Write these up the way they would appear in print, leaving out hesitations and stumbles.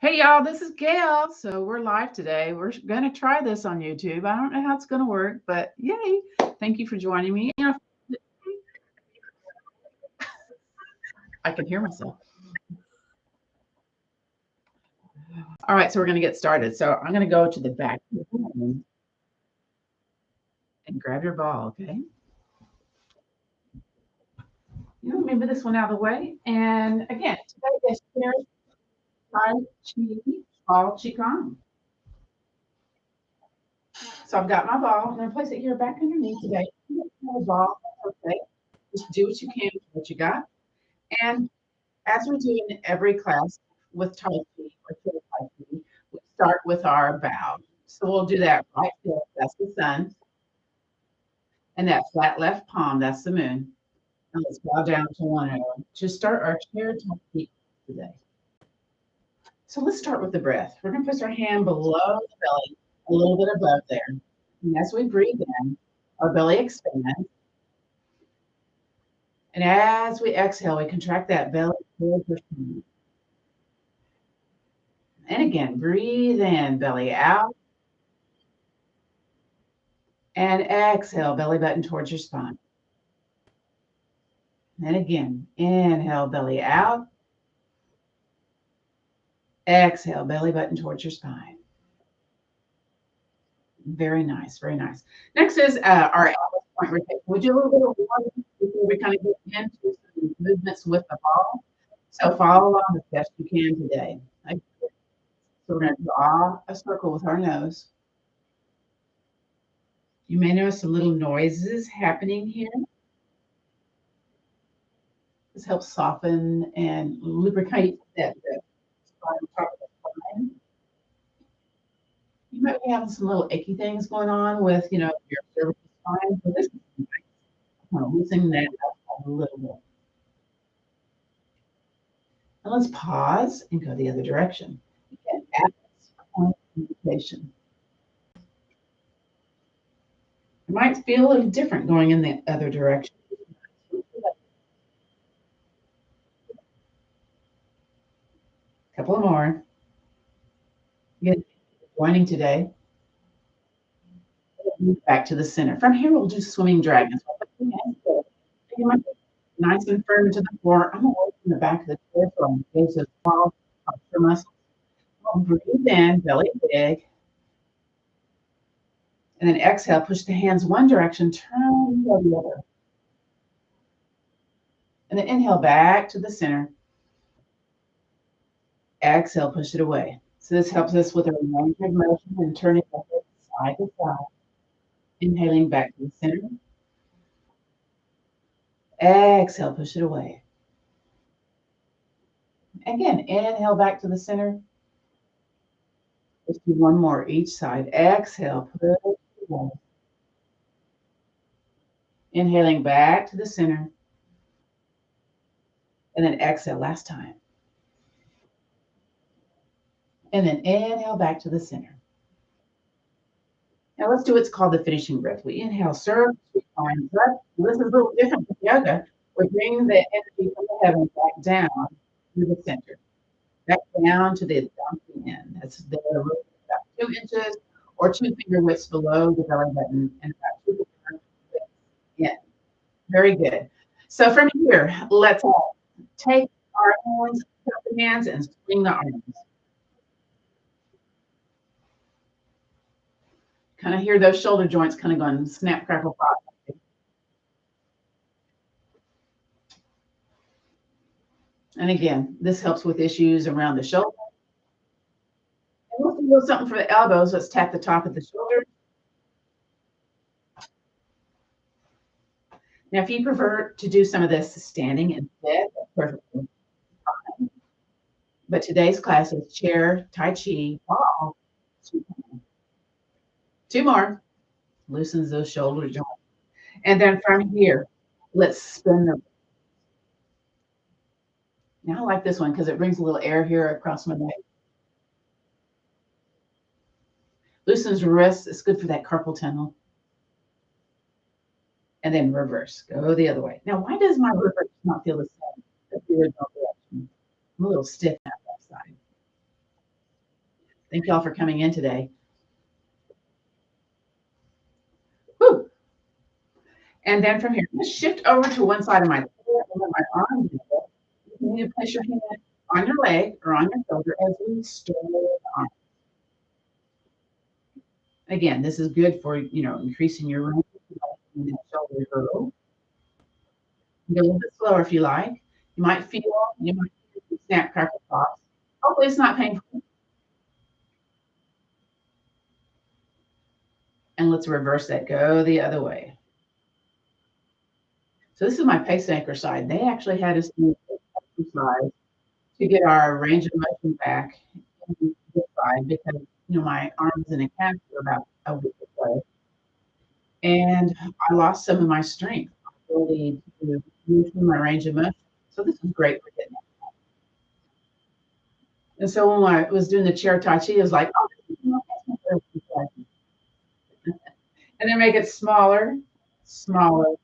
Hey y'all, this is Gail. So we're live today. We're going to try this on YouTube. I don't know how it's going to work, but yay. Thank you for joining me. I can hear myself. All right, so we're going to get started. So I'm going to go to the back of the room and grab your ball, okay? Move this one out of the way. And again, today is Tai Chi Ball Qigong. So I've got my ball. I'm going to place it here back underneath today. My ball, okay. Just do what you can with what you got. And as we do in every class with Tai Chi or Tai Chi, we start with our bow. So we'll do that right fist, that's the sun, and that flat left palm, that's the moon. And let's bow down to one another to start our chair Tai Chi today. So let's start with the breath. We're going to place our hand below the belly, a little bit above there. And as we breathe in, our belly expands. And as we exhale, we contract that belly towards your spine. And again, breathe in, belly out. And exhale, belly button towards your spine. And again, inhale, belly out. Exhale, belly button towards your spine. Very nice, very nice. Next is our elbow point rotation. We do a little bit of warming before we kind of get into some movements with the ball. So follow along as best you can today. Okay. So we're going to draw a circle with our nose. You may notice some little noises happening here. This helps soften and lubricate that spine, top of the spine. You might be having some little achy things going on with, your cervical spine. So this is nice. Kind of loosening that up a little bit. And let's pause and go the other direction. Again, point rotation. It might feel a little different going in the other direction. A couple more. Again, joining today. Move back to the center. From here, we'll do swimming dragons. Nice and firm to the floor. I'm away from the back of the chair so I'm engaged those small posture muscles. I'll breathe in, belly big. And then exhale, push the hands one direction, turn the other. And then inhale back to the center. Exhale, push it away. So this helps us with a range of motion and turning the head side to side. Inhaling back to the center. Exhale, push it away. Again, inhale back to the center. Let's do one more each side. Exhale, push it away. Inhaling back to the center. And then exhale, last time. And then inhale back to the center. Now let's do what's called the finishing breath. We inhale, circle, we climb up. This is a little different from yoga. We're bringing the energy from the heavens back down to the center. Back down to the donkey end. That's there about 2 inches or 2 finger widths below the belly button and about 2 finger widths in. Very good. So from here, let's take our hands, cup the hands, and swing the arms. Kind of hear those shoulder joints kind of going snap, crackle, pop. And again, this helps with issues around the shoulder. And let's do a little something for the elbows. Let's tap the top of the shoulder. Now, if you prefer to do some of this standing instead, that's perfectly fine. But today's class is chair, Tai Chi, ball. 2 more. Loosens those shoulder joints. And then from here, let's spin the. Now I like this one because it brings a little air here across my neck. Loosens wrists. It's good for that carpal tunnel. And then reverse. Go the other way. Now, why does my reverse not feel the same as the original direction? I'm a little stiff on that side. Thank y'all for coming in today. Whew. And then from here, let's shift over to one side of my core and let my arms do it. You need to place your hand on your leg or on your shoulder as we stir the arm. Again, this is good for increasing your range in the shoulder girdle. Go a little bit slower if you like. You might feel some snap crackle pops. Hopefully it's not painful. And let's reverse that. Go the other way. So this is my pace anchor side. They actually had us do this exercise to get our range of motion back in this side because my arms and a calf for about a week or so. And I lost some of my strength, ability to move through my range of motion. So this is great for getting that. And so when I was doing the chair Tai Chi, I was like, oh, this is my exercise. And then make it smaller, smaller,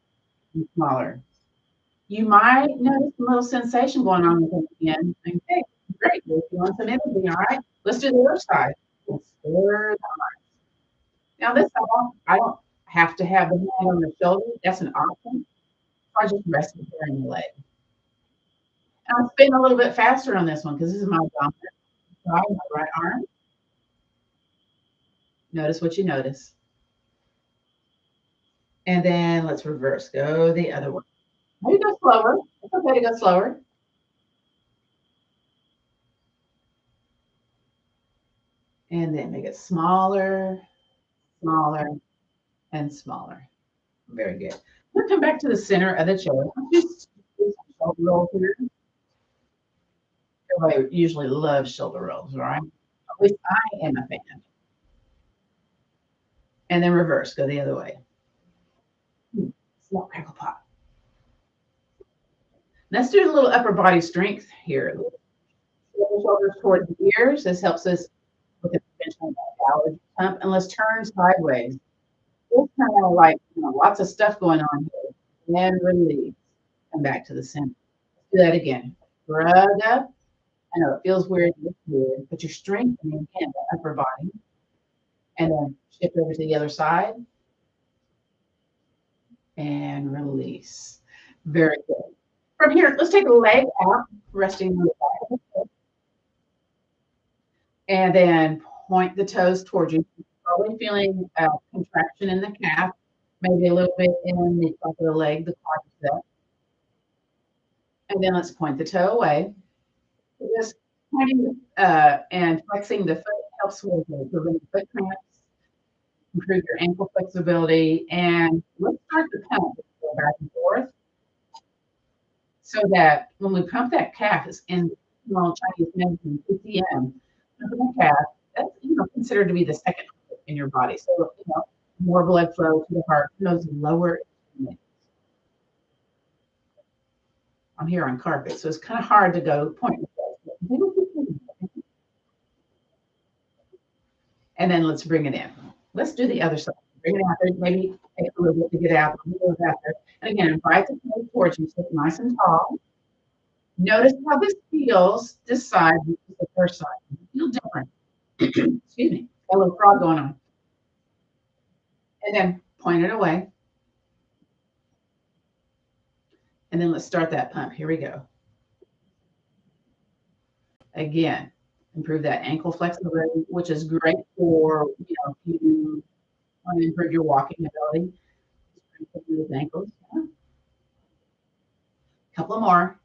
and smaller. You might notice a little sensation going on with it again. Okay, great. If you want some energy, all right, let's do the other side. Let's stir the arms. Now this I don't have to have the hand on the shoulder. That's an option. I just rest it there in the leg. And I'll spin a little bit faster on this one because this is my dominant side, my right arm. Notice what you notice. And then let's reverse. Go the other way. Maybe go slower. It's okay to go slower. And then make it smaller, smaller, and smaller. Very good. We'll come back to the center of the chair. Just do some shoulder rolls here. Everybody usually loves shoulder rolls, right? At least I am a fan. And then reverse. Go the other way. Snap, crackle, pop. Let's do a little upper body strength here. Shoulders toward the ears. This helps us with the prevention of allergy pump. And let's turn sideways. It's kind of like lots of stuff going on here. And release. Come back to the center. Let's do that again. Shrug up. I know it feels weird, but you're strengthening again the upper body. And then shift over to the other side. And release. Very good. From here, let's take a leg out, resting on the back of the foot. And then point the toes towards you. Probably feeling a contraction in the calf, maybe a little bit in the top of the leg, the quadricep. And then let's point the toe away. Just pointing and flexing the foot helps with preventing foot cramps, improve your ankle flexibility, and let's start the pump. Go back and forth so that when we pump that calf, it's in Chinese medicine, PCM, pumping the calf, that's considered to be the second heart in your body. So more blood flow to the heart, those lower extremities. I'm here on carpet, so it's kind of hard to go point. And then let's bring it in. Let's do the other side. Bring it out there, maybe take a little bit to get out, a little bit out there. And again, invite the toes towards you, sit nice and tall. Notice how this feels, this side, this is the first side. Feel different. Excuse me, got a little frog going on. And then point it away. And then let's start that pump. Here we go. Again, improve that ankle flexibility, which is great for, if you want to improve your walking ability. Those ankles. Yeah. Couple more.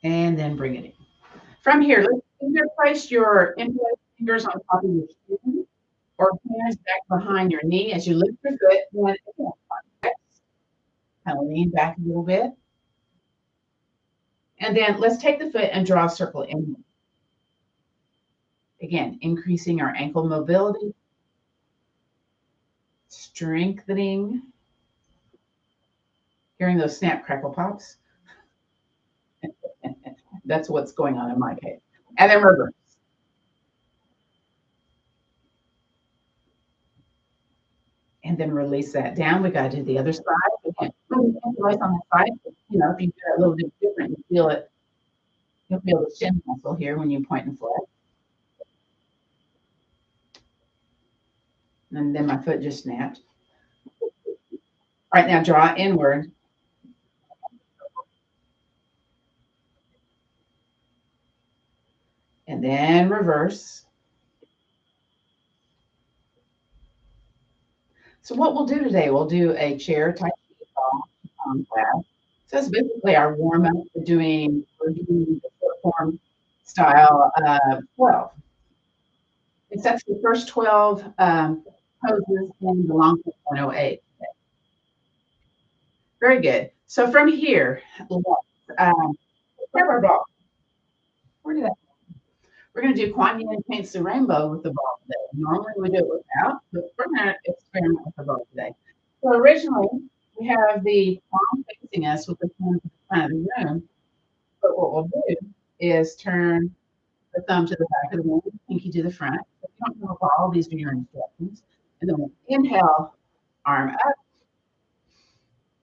And then bring it in. From here, let's either place your interlaced fingers on top of your shin or hands back behind your knee as you lift your foot. And again, kind of lean back a little bit. And then let's take the foot and draw a circle in. Again, increasing our ankle mobility, strengthening, hearing those snap, crackle, pops. That's what's going on in my case. And then reverse. And then release that down. We got to do the other side. Again, really on the side. If you do it a little bit different, you feel it You'll feel the shin muscle here when you point and flex. And then my foot just snapped. All right, now draw inward. And then reverse. So what we'll do today, we'll do a chair Tai Chi Ball class. So it's basically our warm up. We're doing the short form style 12. It's actually the first 12 poses in the long 108. Very good. So from here, grab our ball. Where did that? We're going to do Kuan Yin paints the rainbow with the ball today. Normally we do it without, but we're going to experiment with the ball today. So originally we have the palm facing us with the thumb to the front of the room. But what we'll do is turn the thumb to the back of the room, pinky to the front. If you don't know about all these are your instructions. And then we'll inhale, arm up,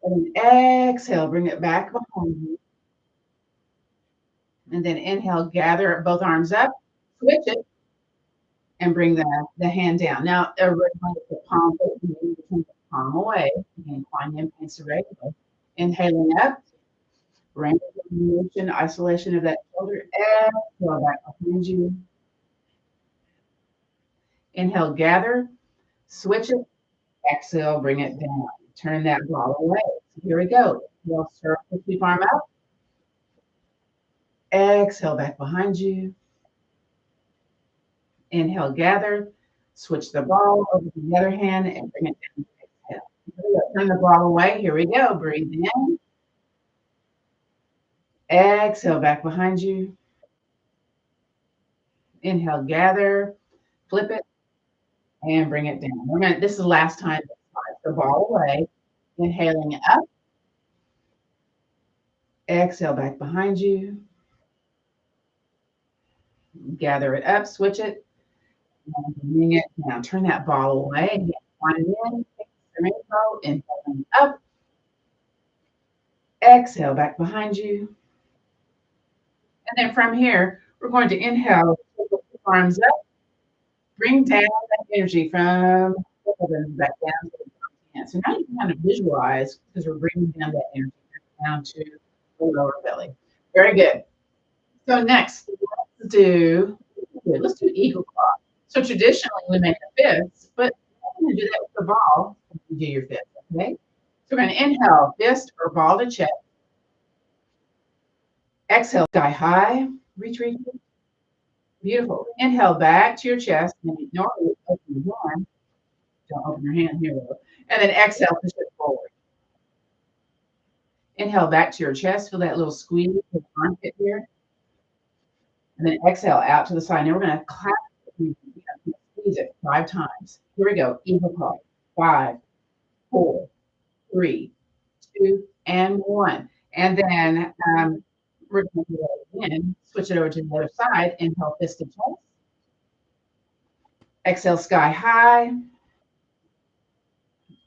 and then exhale, bring it back behind you. And then inhale, gather both arms up, switch it, and bring the hand down. Now, originally the palm, you turn the palm away. Again, Kuan Yin paints the rainbow. Inhaling up, range of motion, isolation of that shoulder. Exhale back behind you. Inhale, gather, switch it, exhale, bring it down. Turn that ball away. So here we go. Inhale, circle, keep arm up. Exhale, back behind you. Inhale, gather, switch the ball over to the other hand and bring it down. Exhale. Turn the ball away. Here we go. Breathe in. Exhale, back behind you. Inhale, gather, flip it, and bring it down. This is the last time. The ball away. Inhaling up. Exhale, back behind you. Gather it up, switch it, and bring it down. Turn that ball away. One in, inhaling up. Exhale, back behind you. And then from here, we're going to inhale, arms up, bring down that energy from back down to the hand. So now you can kind of visualize because we're bringing down that energy down to the lower belly. Very good. So next, let's do eagle claw. So traditionally we make a fist, but I'm going to do that with the ball. You do your fist, okay? So we're going to inhale, fist or ball to chest. Exhale, sky high, reach. Beautiful. Inhale back to your chest. And normally open your hand. Don't open your hand here though. And then exhale, push it forward. Inhale back to your chest. Feel that little squeeze of the armpit here. And then exhale out to the side. Now we're going to clap. Squeeze it 5 times. Here we go. Eagle claw. 5, 4, 3, 2, and 1. And then we're going to do that again. Switch it over to the other side. Inhale, fist to chest. Exhale, sky high.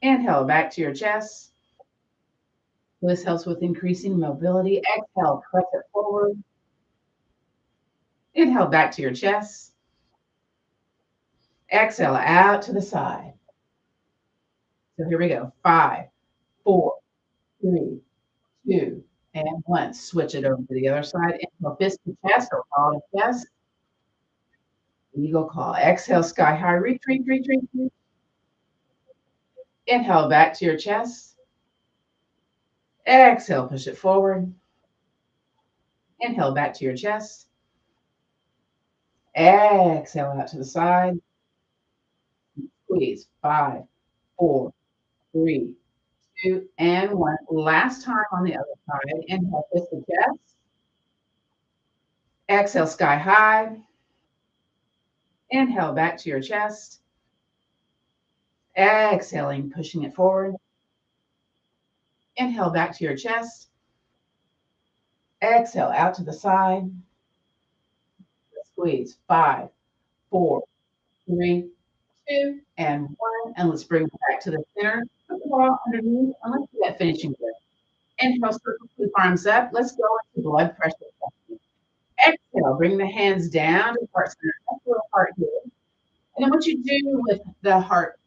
Inhale, back to your chest. This helps with increasing mobility. Exhale, press it forward. Inhale, back to your chest. Exhale, out to the side. So here we go. 5, 4, 3, 2, and 1. Switch it over to the other side. Inhale, fist to chest or ball to chest. Eagle claw. Exhale, sky high. Reach. Inhale, back to your chest. Exhale, push it forward. Inhale, back to your chest. Exhale, out to the side. Squeeze. 5, 4, 3, 2, and 1. Last time on the other side. Inhale, fist to chest. Exhale, sky high. Inhale, back to your chest. Exhaling, pushing it forward. Inhale, back to your chest. Exhale, out to the side. Squeeze. 5, 4, 3, 2, and 1. And let's bring it back to the center. Put the ball underneath, and let's do that finishing grip. Inhale, circle, keep arms up. Let's go into blood pressure. exhale, bring the hands down to the heart center. That's a little heart here. And then what you do with the heart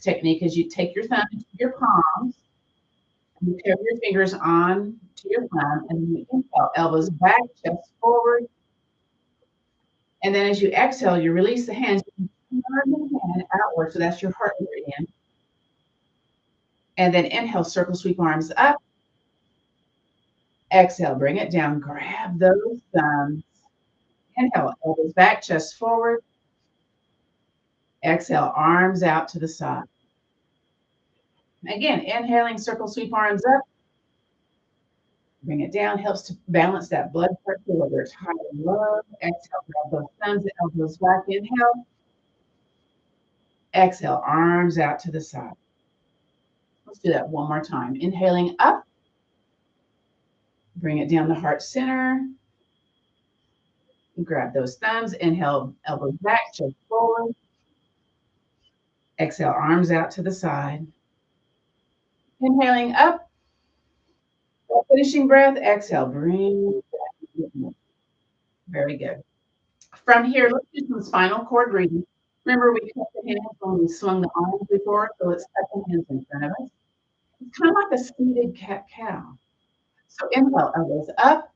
technique is you take your thumb into your palms, and you curve your fingers on to your thumb, and then you inhale, elbows back, chest forward. And then as you exhale, you release the hands, you turn the hand outward, so that's your heart meridian. And then inhale, circle, sweep arms up. Exhale, bring it down, grab those thumbs. Inhale, elbows back, chest forward. Exhale, arms out to the side. Again, inhaling, circle, sweep arms up. Bring it down, helps to balance that blood pressure, whether it's high or low. Exhale, grab those thumbs, elbows back. Inhale. Exhale, arms out to the side. Let's do that one more time. Inhaling up. Bring it down the heart center. Grab those thumbs. Inhale, elbows back, chest forward. Exhale, arms out to the side. Inhaling up. Finishing breath. Exhale, bring it back. Very good. From here, let's do some spinal cord breathing. Remember, we cut the hands when we swung the arms before, so let's cut the hands in front of us. It's kind of like a seated cat-cow. So inhale, elbows up.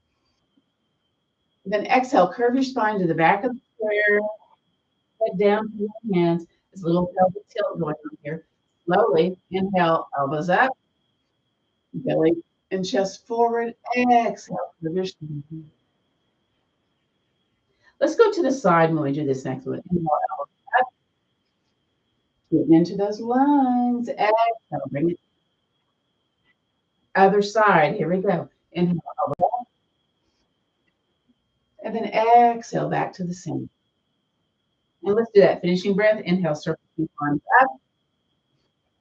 Then exhale, curve your spine to the back of the chair. Head down to your hands. There's a little pelvic tilt going on here. Slowly, inhale, elbows up. Belly and chest forward. Exhale, curve your spine. Let's go to the side when we do this next one. Inhale, elbows up. Getting into those lungs. Exhale, bring it. Other side. Here we go. Inhale, elbows up. And then exhale back to the center. And let's do that. Finishing breath. Inhale, circle the arms up.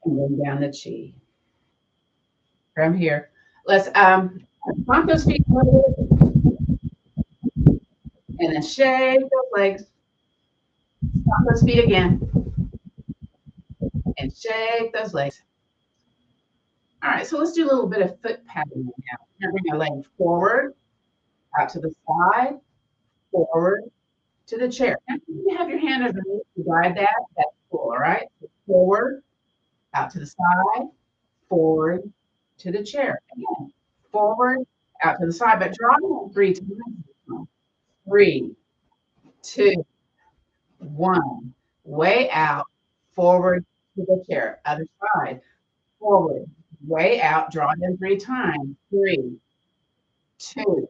And then down the chi. From here. Let's pump those feet a little bit. And then shake those legs. Pump those feet again. And shake those legs. All right, so let's do a little bit of foot paddling now. We're going to bring our leg forward, out to the side, forward, to the chair. Now, if you have your hand underneath to guide that, that's cool, all right? So forward, out to the side, forward, to the chair. Again, forward, out to the side, but draw it 3 times. 3, 2, 1. Way out, forward, to the chair. Other side, forward, way out, draw them 3 times. 3, 2,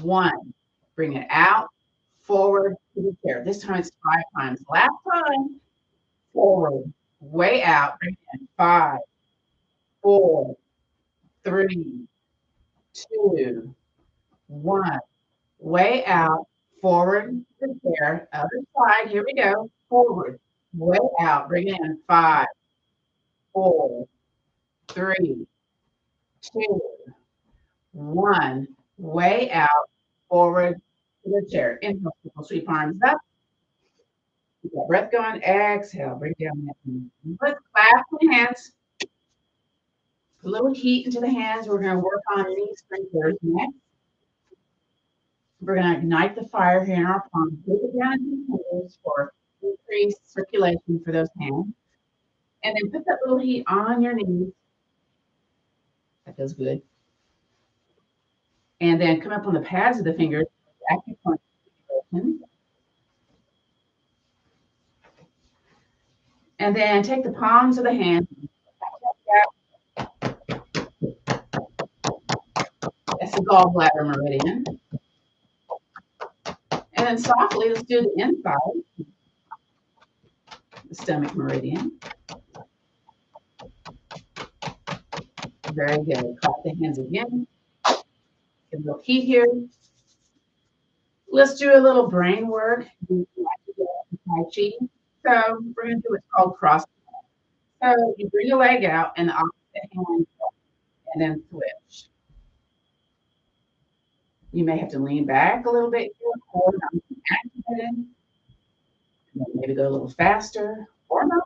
1. Bring it out, forward to the chair. This time it's 5 times. Last time, forward, way out, bring it in. 5, 4, 3, 2, 1. Way out, forward to the chair. Other side, here we go. Forward, way out, bring it in. 5, 4, 3, 2, 1. Way out, forward to the chair. Inhale, sweep arms up. Keep that breath going. Exhale, bring down that knee. Let's clap the hands. A little heat into the hands. We're going to work on knee sprinklers next. We're going to ignite the fire here in our palms. Take it down into the fingers for increased circulation for those hands. And then put that little heat on your knees. That feels good. And then come up on the pads of the fingers. Acupuncture. And then take the palms of the hands. That's the gallbladder meridian. And then softly, let's do the inside, the stomach meridian. Very good. Clap the hands again. Get a little heat here. Let's do a little brain work. Tai Chi. So we're going to do what's called cross. So you bring your leg out and the opposite hand, and then switch. You may have to lean back a little bit here, or not activated. Maybe go a little faster, or not.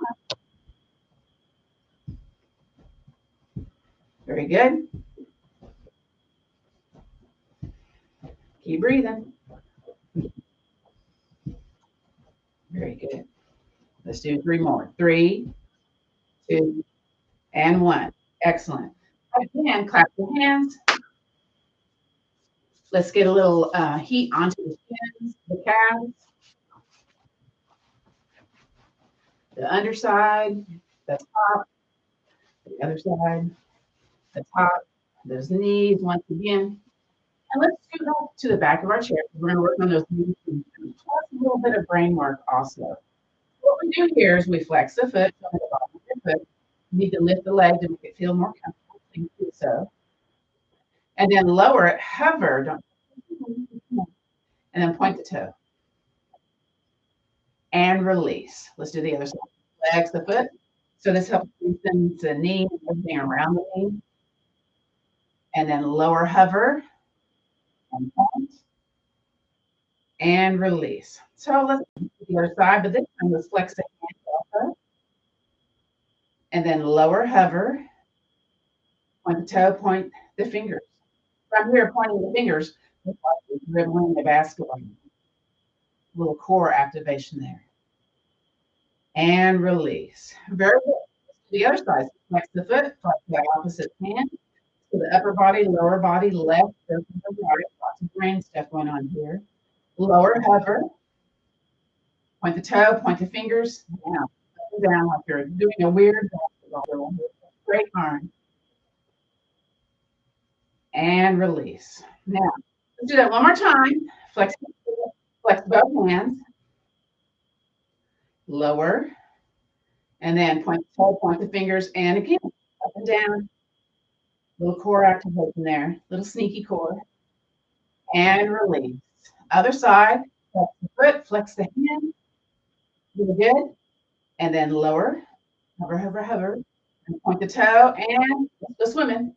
Very good. Keep breathing. Very good. Let's do 3 more. 3, 2, and 1. Excellent. Again, clap your hands. Let's get a little heat onto the shins, the calves, the underside, the top, the other side, the top, those knees once again. And let's go back to the back of our chair. We're going to work on those knees and plus a little bit of brain work also. What we do here is we flex the foot from the bottom of your foot. You need to lift the leg to make it feel more comfortable. So you do so. And then lower it, hover, don't, and then point the toe. And release. Let's do the other side. Flex the foot. So this helps loosen the knee, everything around the knee. And then lower, hover, and point, and release. So let's do the other side, but this time let's flex the hand also. And then lower, hover, point the toe, point the fingers. From here, pointing the fingers, it's like dribbling the basketball. A little core activation there. And release. Very good. The other side, flex the foot, flex the opposite hand. So the upper body, lower body, left, right. Lots of brain stuff going on here. Lower, hover. Point the toe, point the fingers, down, up and down, like you're doing a weird basketball. Straight arm. And release. Now, let's do that one more time. Flex both hands. Lower. And then point the toe, point the fingers, and again, up and down. Little core activation there, little sneaky core. And release. Other side, flex the foot, flex the hand. Really good. And then lower, hover, hover, hover. And point the toe, and let's go swimming.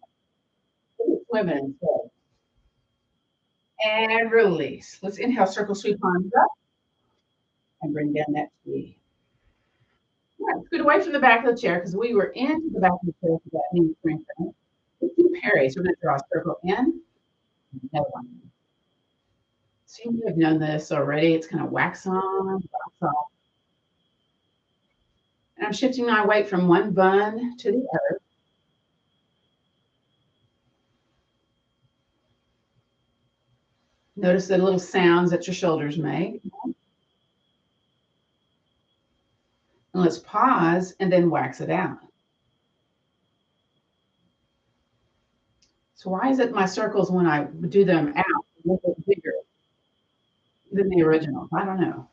Swimming instead. And release. Let's inhale, circle, sweep arms up. And bring down that knee. All right, scoot away from the back of the chair because we were into the back of the chair for that knee strengthening. Let's do parries. We're going to draw a circle in. Another one. So you may have known this already. It's kind of wax on, wax off. And I'm shifting my weight from one bun to the other. Notice the little sounds that your shoulders make. And let's pause and then wax it out. So why is it my circles, when I do them out, a little bit bigger than the original? I don't know.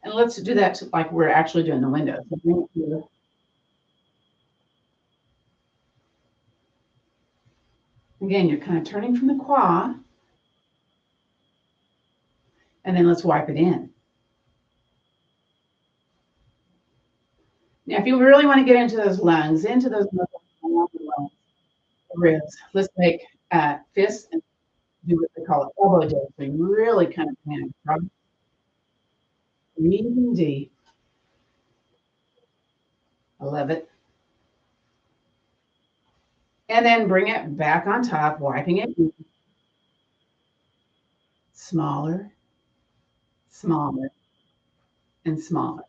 And let's do that like we're actually doing the window. So bring it here. Again, you're kind of turning from the quad. And then let's wipe it in. Now, if you really want to get into those lungs, into those muscles, the ribs, let's make fists and do what they call it elbow day. So you really kind of panic, right? Breathing deep. I love it. And then bring it back on top, wiping it deep. Smaller, smaller, and smaller.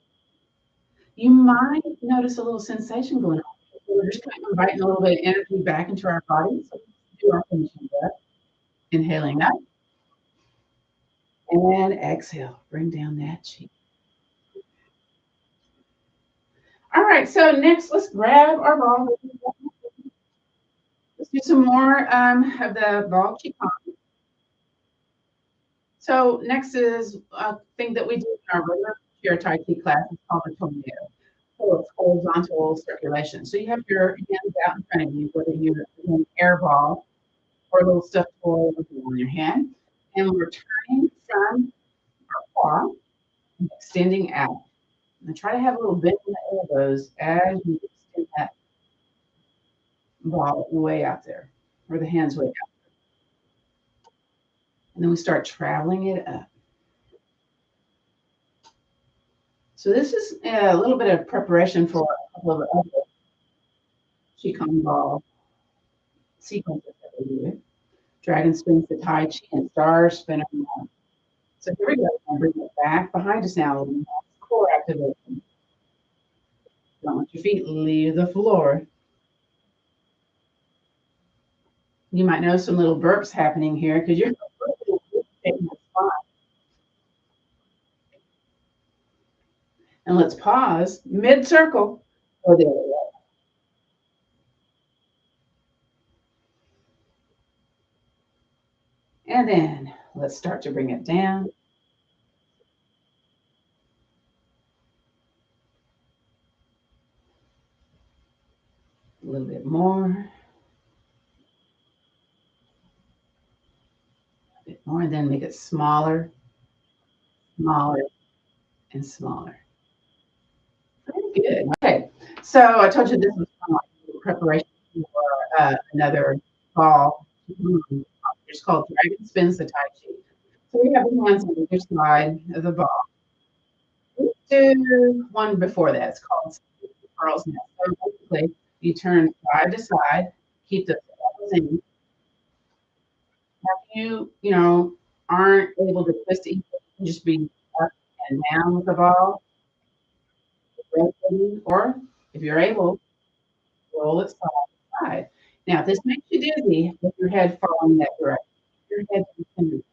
You might notice a little sensation going on. We're just kind of inviting a little bit of energy back into our body. So do our finishing breath. Inhaling up. And exhale. Bring down that cheek. All right, so next, let's grab our ball. Let's do some more of the ball Qigong. So next is a thing that we do in our regular chair Tai Chi class. It's called a tornado. So it's horizontal circulation. So you have your hands out in front of you, whether you're an air ball or a little stuffed toy on your hand. And we're turning from our paw and extending out. And try to have a little bend in the elbows as you extend that ball way out there, or the hands way out there. And then we start traveling it up. So this is a little bit of preparation for a couple of other Qigong ball sequences that we do. Dragon spins the Tai Chi and stars spin around. So here we go. I'm bringing it back behind us now. Core activation. Don't let your feet leave the floor. You might know some little burps happening here because you're taking a spot. And let's pause mid-circle. Oh, there we go. And then let's start to bring it down. A little bit more. A bit more. And then make it smaller, smaller, and smaller. Very good. Okay. So I told you this was kind of like preparation for another ball. It's called Dragon Spins the Tai Chi. So we have the hands on either side of the ball. Let's do one before that. It's called Pearl's Nest. So basically, you turn side to side, keep the elbows in. If you aren't able to twist it, you can just be up and down with the ball, rotating, or if you're able, roll it side to side. Now, if this makes you dizzy with your head falling that direction, your head can be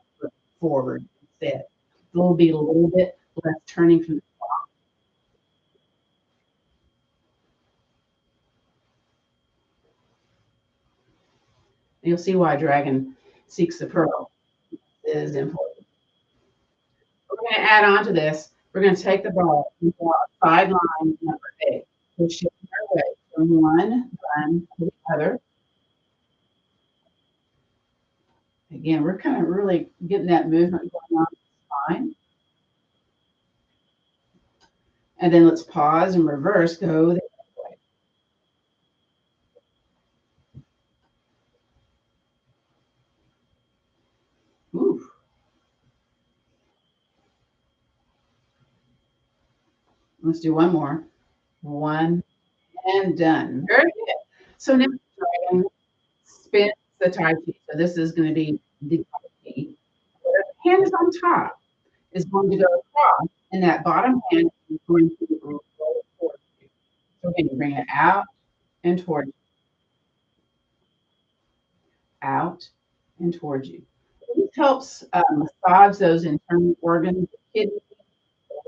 forward instead. There'll be a little bit less turning from the You'll see why dragon seeks the pearl is important. We're going to add on to this. We're going to take the ball and draw a sideline number 8. We're shifting our way from one gun to the other. Again, we're kind of really getting that movement going on in the spine. And then let's pause and reverse, go the other way. Ooh. Let's do one more. One and done. Very good. So now dragon spins the Tai Chi. So this is going to be the Tai Chi. The hand is on top, is going to go across, and that bottom hand is going to roll towards you. So again, you bring it out and towards you, out and towards you. This helps massage those internal organs, the kidney,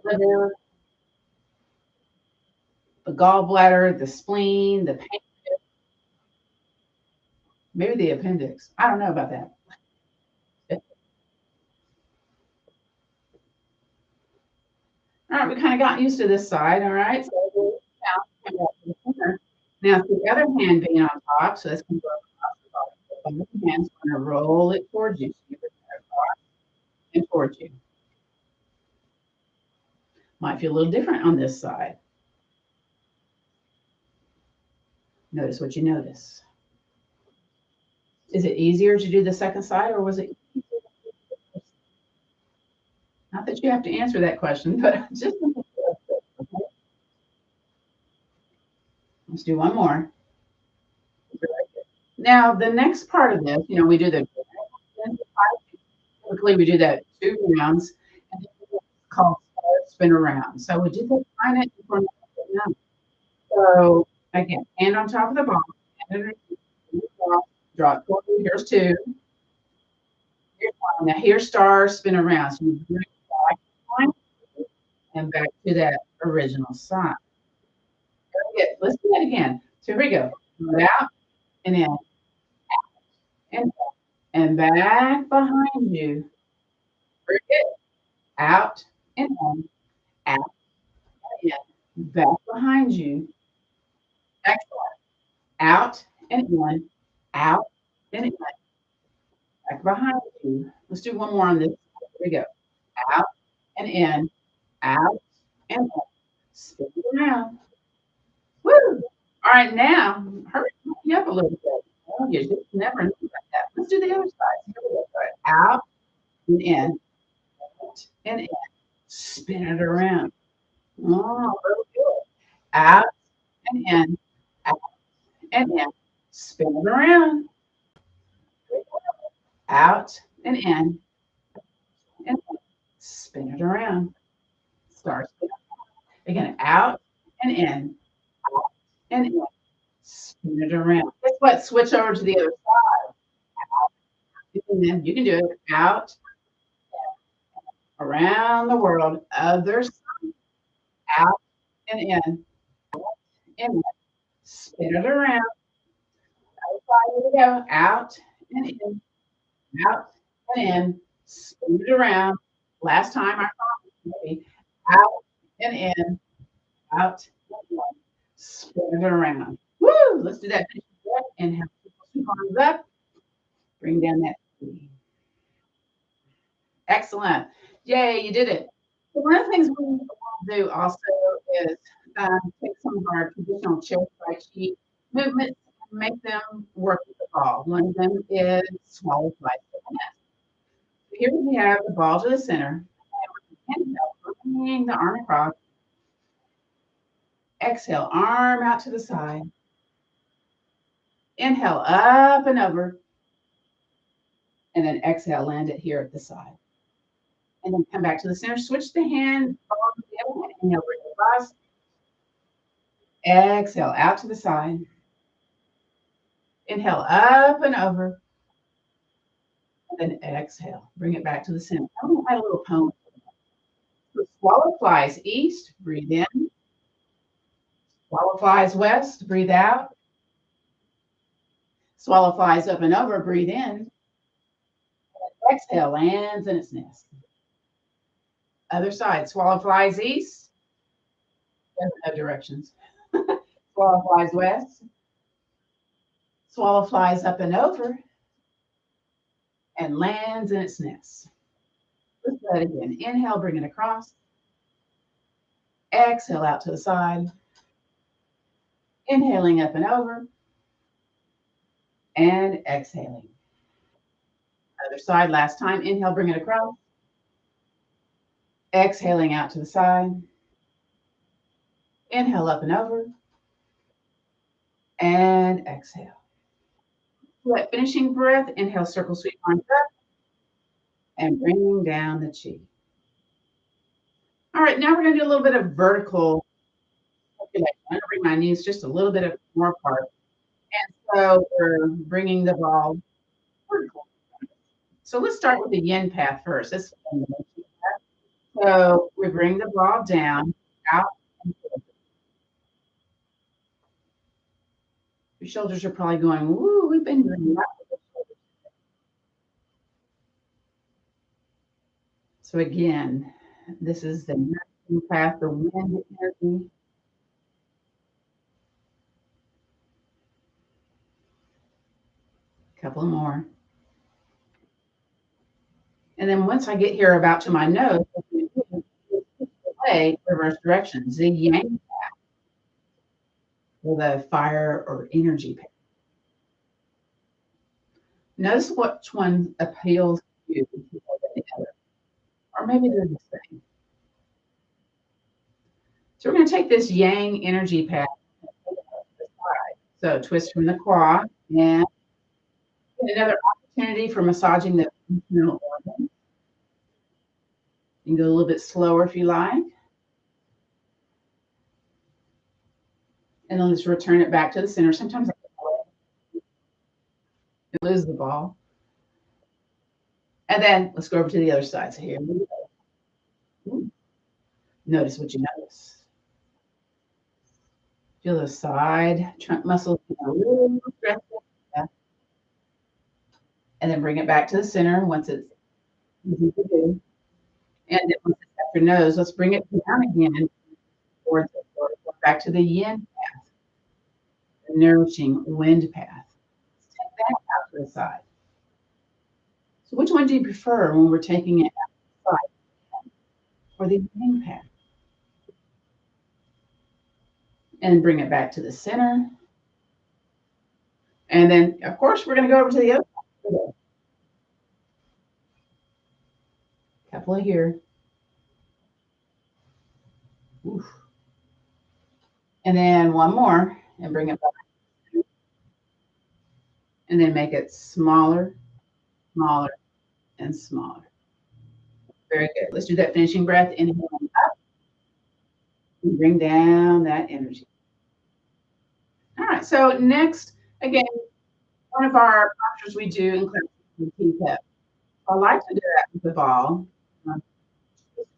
the liver, the gallbladder, the spleen, the pancreas, maybe the appendix. I don't know about that. All right, we kind of got used to this side. All right, so we'll now come back to the center. Now, the other hand being on top, so that's going to go across the bottom. The other hand's going to roll it towards you. So you bring it across and towards you. Might feel a little different on this side. Notice what you notice. Is it easier to do the second side, or was it easier? Not that you have to answer that question, but just okay. Let's do one more. Now, the next part of this, we do the typically we do that 2 rounds, and it's called spin around. So we do the kind of for So again, hand on top of the ball, hand underneath, draw it toward you. Here's 2. Here's 1. Now here's stars, spin around. So you bring it back and back to that original side. Very good. Let's do that again. So here we go. Go out and in and back behind you. Very good. Out and in, out and in, back behind you. Excellent. Out and in, out and in, back behind you. Let's do one more on this. Here we go. Out and in, out and in. Spin it around. Woo! All right, now hurry me up a little bit. Oh, you just never knew about that. Let's do the other side. Here we go. All right, out and in, out and in. Spin it around. Oh, very good. Out and in, out and in. Spin it around. out and in, and spin it around. Start again, out and in, out and in, spin it around. Guess what? Switch over to the other side. And then you can do it out, around the world, other side, out and in, in, spin it around. Other side, here we go, out and in, out and in, spin it around. Last time I promise, maybe out and in, out and in, spin it around. Woo! Let's do that. Inhale, two arms up, bring down that knee. Excellent. Yay, you did it. So one of the things we want to do also is take some of our traditional chair Tai Chi movements and make them work with the ball. One of them is swallow fly. Here we have the ball to the center. Inhale, bring the arm across. Exhale, arm out to the side. Inhale, up and over. And then exhale, land it here at the side. And then come back to the center. Switch the hand, ball to the other hand. Inhale, bring it across. Exhale, out to the side. Inhale, up and over. And then exhale, bring it back to the center. I'm going to add a little pony. So swallow flies east, breathe in. Swallow flies west, breathe out. Swallow flies up and over, breathe in. Exhale, lands in its nest. Other side, swallow flies east. Doesn't have directions. Swallow flies west. Swallow flies up and over and lands in its nest. Let's do that again. Inhale, bring it across. Exhale out to the side. Inhaling up and over. And exhaling. Other side, last time. Inhale, bring it across. Exhaling out to the side. Inhale up and over. And exhale. That finishing breath, inhale, circle sweep arms up. And bringing down the chi. All right, now we're going to do a little bit of vertical circulation. I'm going to bring my knees just a little bit more apart. And so we're bringing the ball vertical. So let's start with the yin path first. So we bring the ball down, out, and forward. Your shoulders are probably going, woo, we've been doing that. So again, this is the yin path, the wind energy. Couple more. And then once I get here about to my nose, play reverse direction, zig yang path, or the fire or energy path. Notice which one appeals to you more than the other, or maybe they're the same. So we're going to take this yang energy path. So twist from the quad and another opportunity for massaging the internal organs. You can go a little bit slower if you like. And then let's return it back to the center. Sometimes I lose the ball. And then let's go over to the other side. So here we go. Ooh. Notice what you notice. Feel the side trunk muscles a little stretched. Yeah. And then bring it back to the center once it's easy to do. And then once it's at your nose, let's bring it down again towards it, back to the yin path, the nourishing wind path. Let's take that out to the side. So which one do you prefer when we're taking it outside, or the yin path? And bring it back to the center. And then, of course, we're going to go over to the other side. Couple of here. Oof. And then one more, and bring it back. And then make it smaller smaller and smaller. Very good. Let's do that finishing breath. Inhale up and bring down that energy. All right. So next, again, one of our postures we do in class is the teacup. I like to do that with the ball. Um,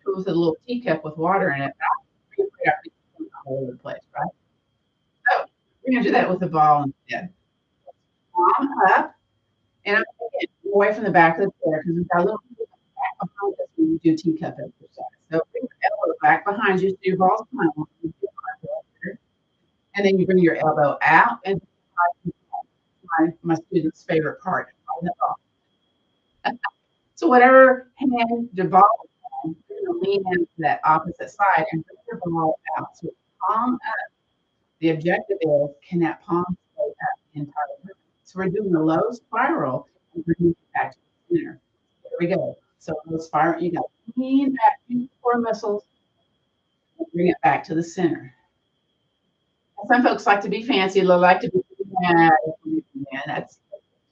with a little teacup with water in it. But I all over the place, right? So we're gonna do that with the ball instead. Palm up, and I'm again away from the back of the chair because we've got a little back behind us when you do teacup exercise. So bring your elbow back behind you, so your ball's behind you, and then you bring your elbow out, and my student's favorite part. So whatever hand the ball is on, you're gonna lean into that opposite side and bring your ball out. So palm up. The objective is, can that palm stay up the entire time? So we're doing a low spiral and bringing it back to the center. There we go. So low spiral, you got to lean back into the core muscles and bring it back to the center. Some folks like to be fancy, they like to be, yeah, that's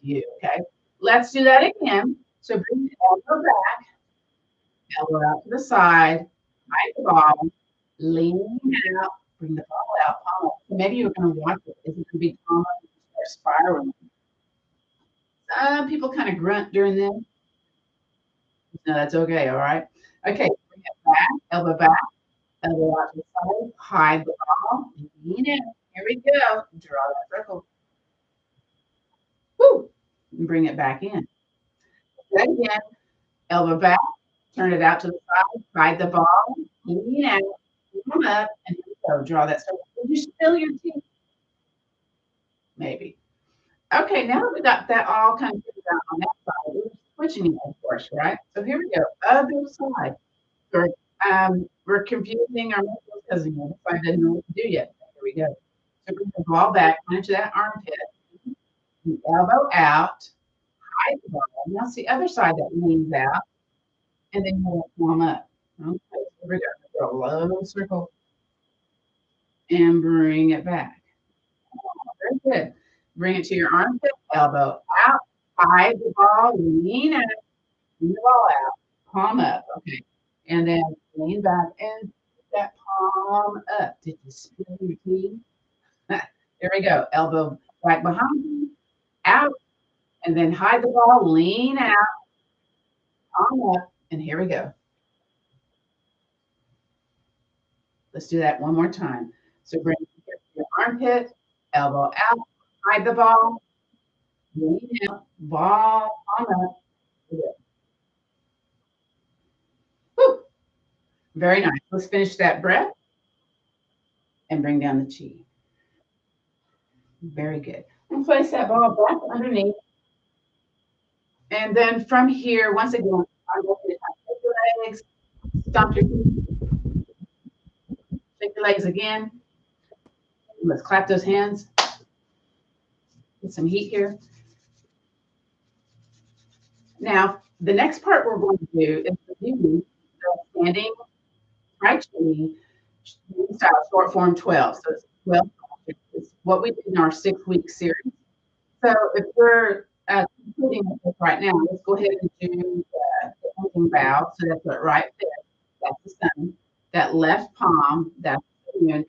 you, okay? Let's do that again. So bring the elbow back, elbow out to the side, hide the ball, lean out, bring the ball out, palm up. So maybe you're going to watch it. Is it going to be palm up or spiraling? Some people kind of grunt during this. No, that's okay. All right. Okay. Bring it back, elbow out to the side, hide the ball, lean in. Here we go. Draw that circle. Woo! And bring it back in. Then again, elbow back, turn it out to the side, hide the ball, lean out, come up, and here we go. Draw that circle. Did you spill your teeth? Maybe. Okay, now that we got that all kind of figured out on that side, we're switching it, of course, right? So here we go. Other side. We're confusing our muscles because the other side doesn't know what to do yet. Here we go. So bring the ball back into that armpit. The elbow out. Hide the ball. Now it's the other side that leans out. And then you warm up. Okay, so here we go. Go low circle and bring it back. Very good. Bring it to your armpit, elbow out, hide the ball, lean out, lean the ball out, palm up. Okay. And then lean back and put that palm up. Did you spill your tea? There we go. Elbow back behind you, out, and then hide the ball, lean out, palm up, and here we go. Let's do that one more time. So bring your armpit, elbow out, hide the ball, lean out, ball, palm up. Woo! Very nice. Let's finish that breath and bring down the chi. Very good. And place that ball back underneath. And then from here, once again, I'm going to shake your legs, stomp your feet, shake your legs again. Let's clap those hands. Get some heat here. Now, the next part we're going to do is review the standing Tai Chi style short form 12. So it's 12. It's what we did in our 6-week series. So if we're completing this right now, let's go ahead and do the ending bow. So that's the right fist, that's the sun. That left palm, that's the moon, and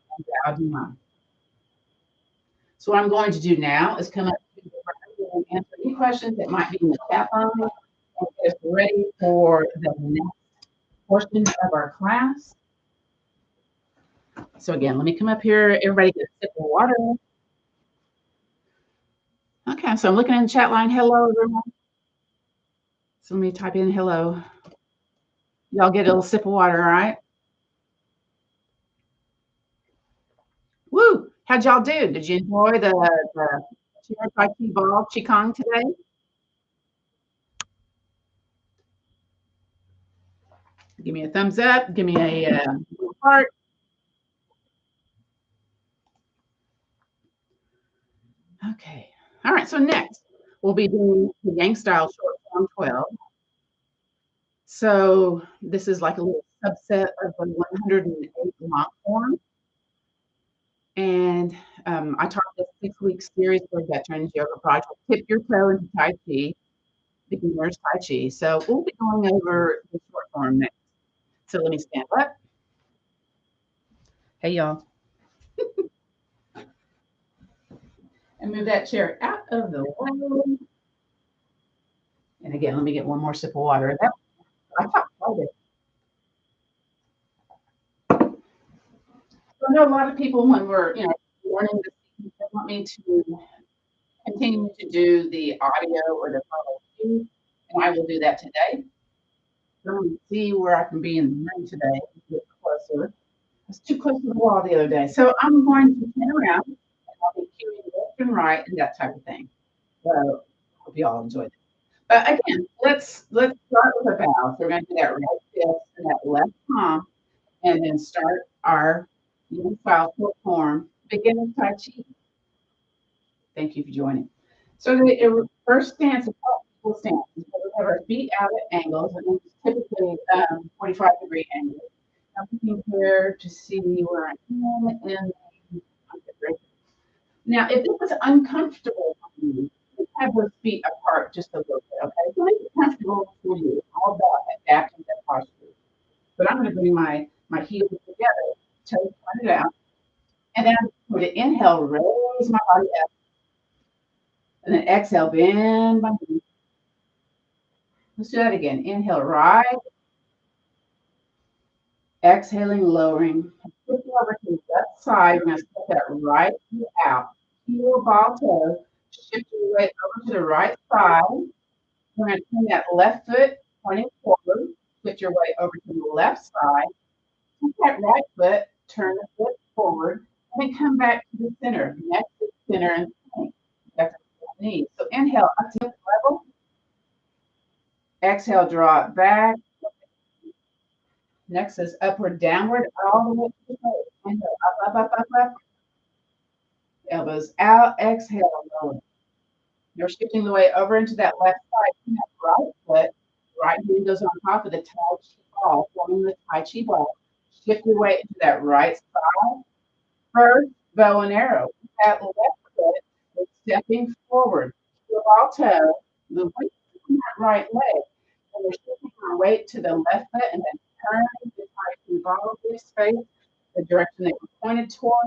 bow down. So what I'm going to do now is come up to the and answer any questions that might be in the chat line and get us ready for the next portion of our class. So again, let me come up here. Everybody get a sip of water. Okay, so I'm looking in the chat line. Hello, everyone. So let me type in hello. Y'all get a little sip of water, all right? Woo! How'd y'all do? Did you enjoy the Tai Chi Ball Qigong today? Give me a thumbs up. Give me a heart. Okay. All right. So next, we'll be doing the Yang style short form 12. So this is like a little subset of the 108 long form. And I taught this 6-week series for Veterans Yoga Project. Tip your toe into Tai Chi. Beginners Tai Chi. So we'll be going over the short form next. So let me stand up. Hey, y'all. And move that chair out of the way. And again, let me get one more sip of water. I thought about it. So I know a lot of people when we're, learning this, they want me to continue to do the audio or the photo too, and I will do that today. I'm going to see where I can be in the room today. Get closer. I was too close to the wall the other day. So I'm going to turn around and I'll be cueing left and right and that type of thing. So hope you all enjoyed it. But again, let's start with a bow. So we're going to do that right fist and that left palm, and then start our style short form beginner Tai Chi. Thank you for joining. So the first stance is equal stance. So we have our feet out at angles, and it's typically 45-degree angles. I'm looking here to see where I am, and now if this is uncomfortable for you, have those feet apart just a little bit, okay? So make it comfortable for you. It's all about adapting that posture. But I'm going to bring my heels together, toes pointed out, and then I'm going to inhale, raise my body up, and then exhale, bend my knees. Let's do that again. Inhale, rise, exhaling, lowering. Flip over to the left side. We're going to step that right heel out. Heel, ball, toe. Shift your weight over to the right side. We're going to turn that left foot pointing forward. Shift your weight over to the left side. Take that right foot, turn the foot forward, and then come back to the center. Next to the center and point. That's the knee. So inhale up to hip level. Exhale, draw it back. Next is upward downward all the way to the face. Inhale, up, up, up, up, up. Elbows out. Exhale, lower. You're shifting the weight over into that left side. That right foot. Right hand goes on top of the Tai Chi ball, forming the Tai Chi ball. Shift your weight into that right side. First, bow and arrow. That left foot is stepping forward. Heel ball toe. The weight on that right leg. And we're shifting our weight to the left foot and then turn the Tai Chi ball this face, the direction that we're pointed toward,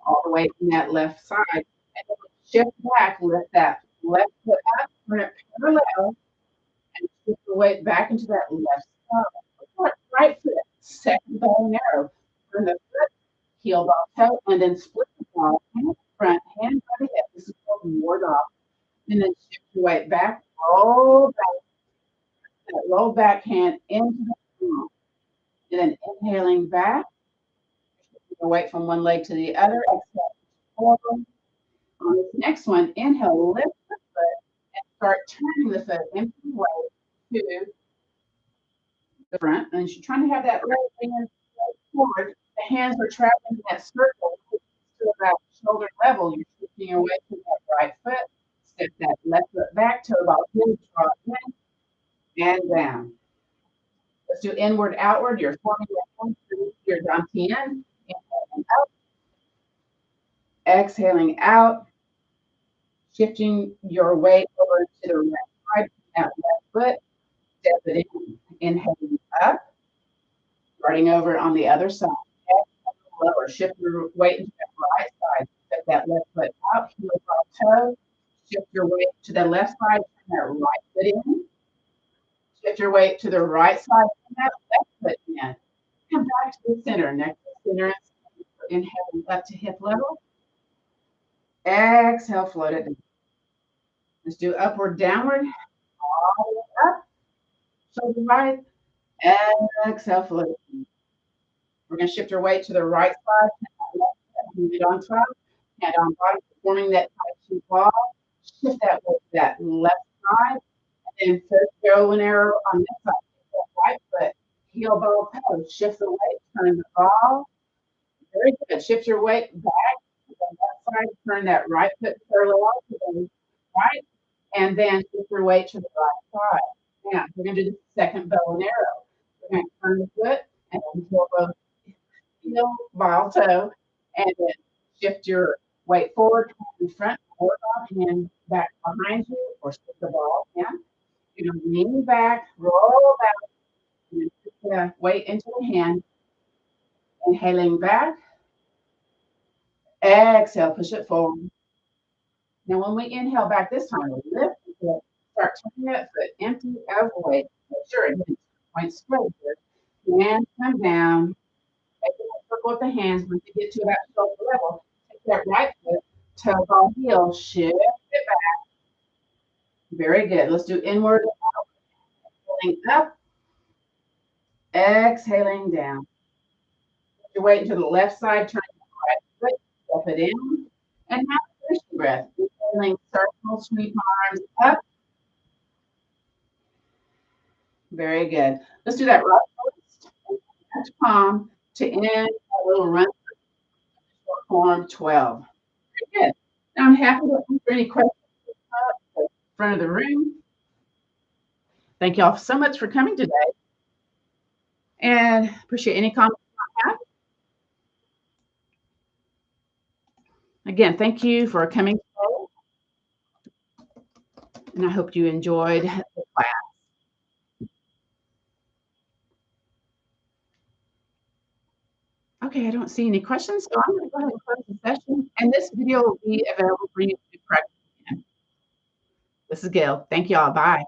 all the way from that left side. And then shift back, lift that left foot up, turn it parallel, and shift the weight back into that left side. Right foot, second bow and arrow. Turn the foot, heel ball toe, and then split the ball, hand front, hand by the hip. This is called ward off. And then shift your weight back, roll back, that roll back hand into the palm. And then inhaling back, the weight from one leg to the other. Exhale forward. On this next one, inhale, lift the foot and start turning the foot into the weight to the front. And you're trying to have that right hand forward. The hands are traveling in that circle to about shoulder level. You're shifting your weight to that right foot. Step that left foot back, toe ball in, draw in, and down. Let's do inward, outward. You're forming that one through your dantian. Inhaling up, exhaling out, shifting your weight over to the right side, that left foot, step it in, inhaling up, starting over on the other side. Exhale, lower, shift your weight into the right side, step that left foot out, heel ball toe, shift your weight to the left side, turn that right foot in, shift your weight to the right side, turn that left foot in. Come back to the center, next to the center, inhaling up to hip level. Exhale, float it down. Let's do upward, downward, all the way up, shoulder right, and exhale, float it down. We're going to shift our weight to the right side, move it on top, hand on bottom, forming that Tai Chi ball. Shift that weight to that left side, and then first bow and arrow on this side. That right foot, heel ball pose. Shift the weight, turn the ball. Very good. Shift your weight back to the left side, turn that right foot parallel to the right, and then shift your weight to the right side. Now, we're going to do the second bow and arrow. We're going to turn the foot and then heel, ball, toe, and then shift your weight forward, in front, forward off, hand back behind you, or shift the ball. Yeah. You're gonna lean back, roll back, and put the weight into the hand. Inhaling back. Exhale, push it forward. Now, when we inhale back this time, we lift the foot, start turning that foot empty of weight. Make sure it hits point straight here. Hands come down. Make a circle with the hands. Once you get to that shoulder level, take that right foot, toe ball heel, shift it back. Very good. Let's do inward, inhaling up, exhaling down. Put your weight into the left side, turn the right foot, step it in, and now finish the breath. Inhaling circle, sweep arms up. Very good. Let's do that right first. Touch palm to end a little run form 12. Very good. Now I'm happy to answer any questions in front of the room. Thank you all so much for coming today. And appreciate any comments you might have. Again, thank you for coming today. And I hope you enjoyed the class. Okay, I don't see any questions, so I'm going to go ahead and close the session. And this video will be available for you to practice again. This is Gail. Thank you all. Bye.